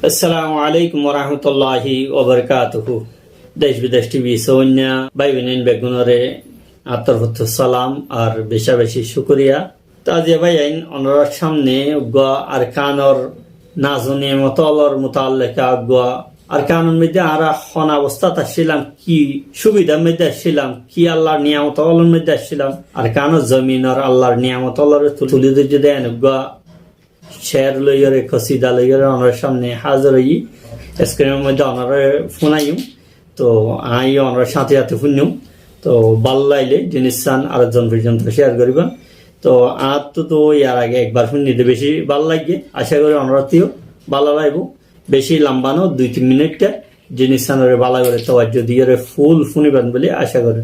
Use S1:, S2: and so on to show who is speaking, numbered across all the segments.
S1: আসসালামু আলাইকুম ওরহমতুল্লাহি ওবরকাতুহু। দেশ বিদেশ টিভি সৌন্যা ভাই বোনেন বেগুনরে আত্মরফত সালাম আর বেশা বেশি শুকরিয়া। তাজিয়া ভাই আইন অনরার সামনে উগ্গা আর কানর নাজনী মতলর মুতাল্লিকা উগ্গা আর কানুন মধ্যে আরা হন অবস্থা আসছিলাম, কি সুবিধার মধ্যে আসছিলাম, কি আল্লাহর নিয়ামত অলর মধ্যে আসছিলাম, আর কানো জমিনর আল্লাহর নিয়ামত অলরে তুলি ধৈর্য দেন উগ্গা শেয়ার লইয়রে কসিদা লইয়রে অনার সামনে হাজার হই স্ক্রিনের মধ্যে অনারে ফোনাইম। তো আই অনার সাথে সাথে শুনিম। তো ভাল লাইলে জিনিস চান আরেকজন পর্যন্ত শেয়ার করিবেন। তো আর তো ইয়ার আগে একবার শুনিতে বেশি ভাল লাগে, আশা করি অনারতিও ভালো লাগবো। বেশি লম্বানো 2-3 মিনিটটা জিনিস চানরে ভালো করে তোয়াজ্জো দিয়ে ফুল শুনিবেন বলে আশা করি।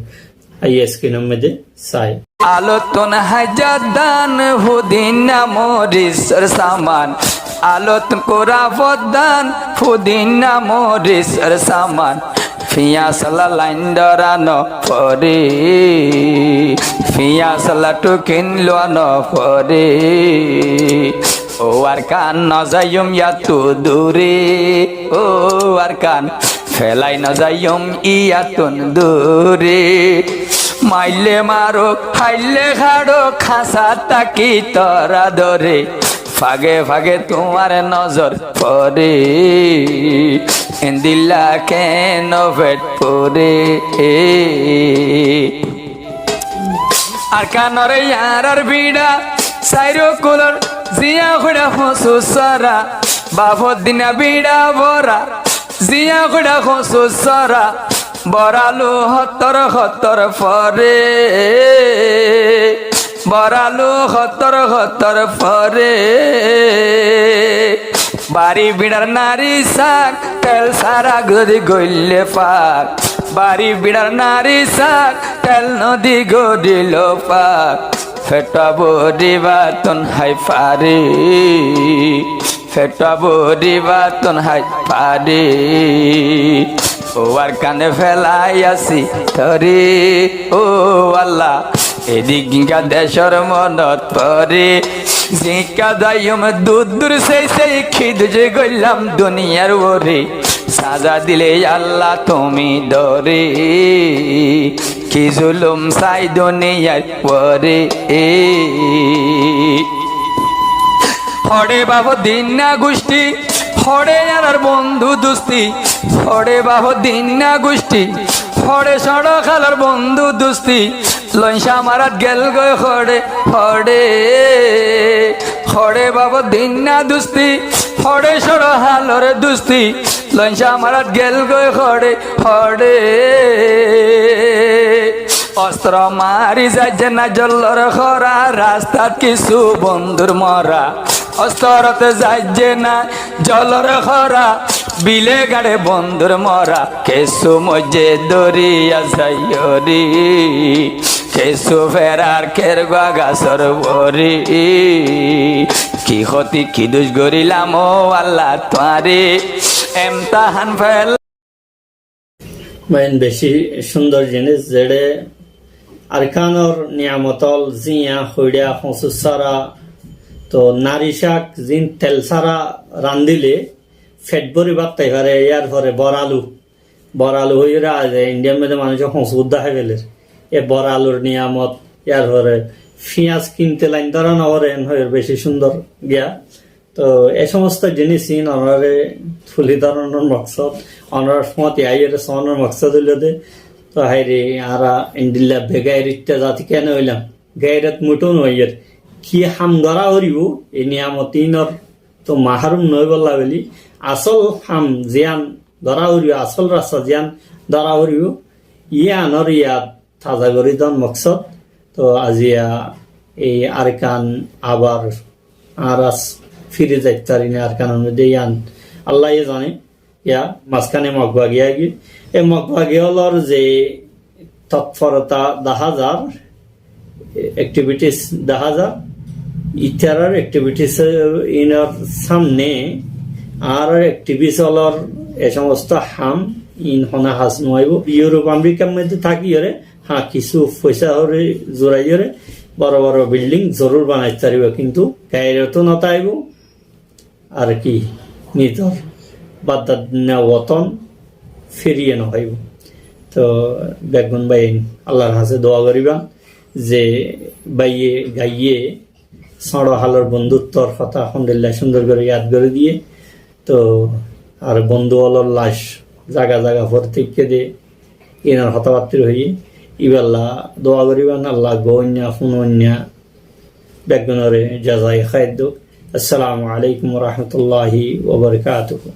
S1: আই স্ক্রিনের মধ্যে চাই
S2: আলোতন হাজাদান হুদিনা মরিসর সামান আলোতন কোরাফদান হুদিনা মরিসর সামান ফিয়া সালা লাইন ডরানো পরে ফিয়া সালা টুকিন লোয়ানো পরে ও আর কান নজায়ুম ইয়াতু দূরে ও আর কান ফেলাই নজায়ুম ইয়াতুন দূরে মাইলে মারো হাইলে খাড়ো খাসা তাকি তরা ধরে ফাগে ফাগে তোমার নজর পরে দিল্লা কেন ভেট পরে আর কানরে ইয়ার বিড়া সাইরো কুলর জিয়া খুড়া হসু সারা বাবর দিনা বিড়া বরা জিয়া খুড়া হসু সারা বরালু হতর হতর ফরে বরালু হতর হতর ফরে বাড়ি বিড়ার নারী শাক তেল সারা গদি গইলে পাক বাড়ি বিড়ার নারী শাক তেল নদী গদিল পাক ফেটা বডি বাতন হাই পারে ফেটা বডি বাতন হাই পারে ও আর কানে ফেলাই আসি ধরে ও আল্লাহ এদিক গিঙ্কা দেশর মনত পরে জিঙ্কা দায়ুম দূর দূর সেই খিদ যে গইলাম দুনিয়ার ওরে সাজা দিলে আল্লাহ তুমি ধরে কি জুলুম সাই দুনিয়ার ওরে হরে বাবু দিন না গোষ্ঠী হরে আর বন্ধু দুস্তি হরে বাবু দিন না গোষ্ঠী হরে সড়ক খালার বন্ধু দুস্তি লইসা মারাত গেল গয় হরে হরে হরে বাবু দিন না দুস্তি হরে সড়ক হালর দুস্তি লইসা মারাত গেল গয় হরে হরে অস্ত্র মারি যাচ্ছে না জল্লর খরা রাস্তাত কিছু বন্ধুর মরা অস্তরতে যাইছে না জলর খরা বিলে গাড়ে বন্ধুর মরা কেসু মজে দরিয়া যাইরি কেসু ফেরার কেরগা গাছর বরি কি ক্ষতি কি দুষ গরিলাম ও আল্লাহ তোয়ারে এমতাহান ফেল
S1: মাইন বেশি সুন্দর জিনিস যেড়ে আরকানর নিয়ামতল জিয়া হইড়া হসুস সারা তো নারী শাক জিন তেল সারা রান্দিলে ফেট ভরি ভাত তাই পারে। ইয়ার পরে বরালু হইরা ইন্ডিয়ার মধ্যে মানুষের হসু উদ্দা হয়ে গেলে এ বরালুর নিয়ামত। ইয়ার পরে পেঁয়াজ কিনতে লাইন ধরা নরে হয়ে বেশি সুন্দর গিয়া। তো এই সমস্ত জিনিসই অনারে তুলি ধরানোর মকসদ অনার মত আইয়ের সনার মকসদ হইল দে। তো হাইরে আরা ইন্ডিল্লা বেগাইরিটা জাতি কেন হইলাম গাইরাত মুটন হইয়ের কি হাম ধরা হরিব এই নিয়ামতিনর তো মাহারুম নই বললা বলি আসল হাম জিয়ান ধরা হরিব আসল রাস্তা জিয়ান ধরা হরিব ইয়ানর ইয়াত তাজা করি দন মকসদ। তো আজিয়া এই আরকান আবার আরাস ফিরে যাইতে পারি না আরকানের মধ্যে ইয়ান আল্লাহ জানে। ইয়া মাঝখানে মগবাগিয়া গিয়ে এই মগবাগিয়ালর যে তৎপরতা দেখা যার অ্যাক্টিভিটিস দেখা যার ইত্যার অ্যাক্টিভিটিস ইনার সামনে আর অ্যাক্টিভিস হলর এ সমস্ত হাম ইন হনা হাস নয়। ইউরোপ আমেরিকার মধ্যে থাকি হরে হ্যাঁ কিছু পয়সা হরে জোড়াই হরে বড় বড় বিল্ডিং জরুর বানাইতে পারিব, কিন্তু গায়ের তো নতাইব আর কি নিজর বাদ্দাদ নেওয়তন ফিরিয়ে নহইব। তো বেগুন ভাই আল্লাহর হাতে দোয়া করিবা যে বাইয়ে গাইয়ে সড় হালোর বন্ধুত্বর কথা আলহামদুলিল্লাহ সুন্দর করে ইয়াদ করে দিয়ে তো আর বন্ধু অলর লাশ জায়গা জায়গা ভর্তিকে দিয়ে এনার হতাবাত্তির হয়ে ইবাল্লা দোয়া করিবান আল্লাহ গন্যা ফুনন্যা বেগুনরে জাজাই খাদ্য। আসসালামু আলাইকুম রহমতুল্লাহি ওবরকাতুহু।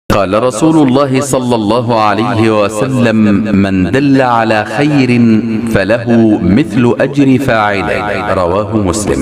S3: قال رسول الله صلى الله عليه وسلم من دل على خير فله مثل أجر فاعله رواه مسلم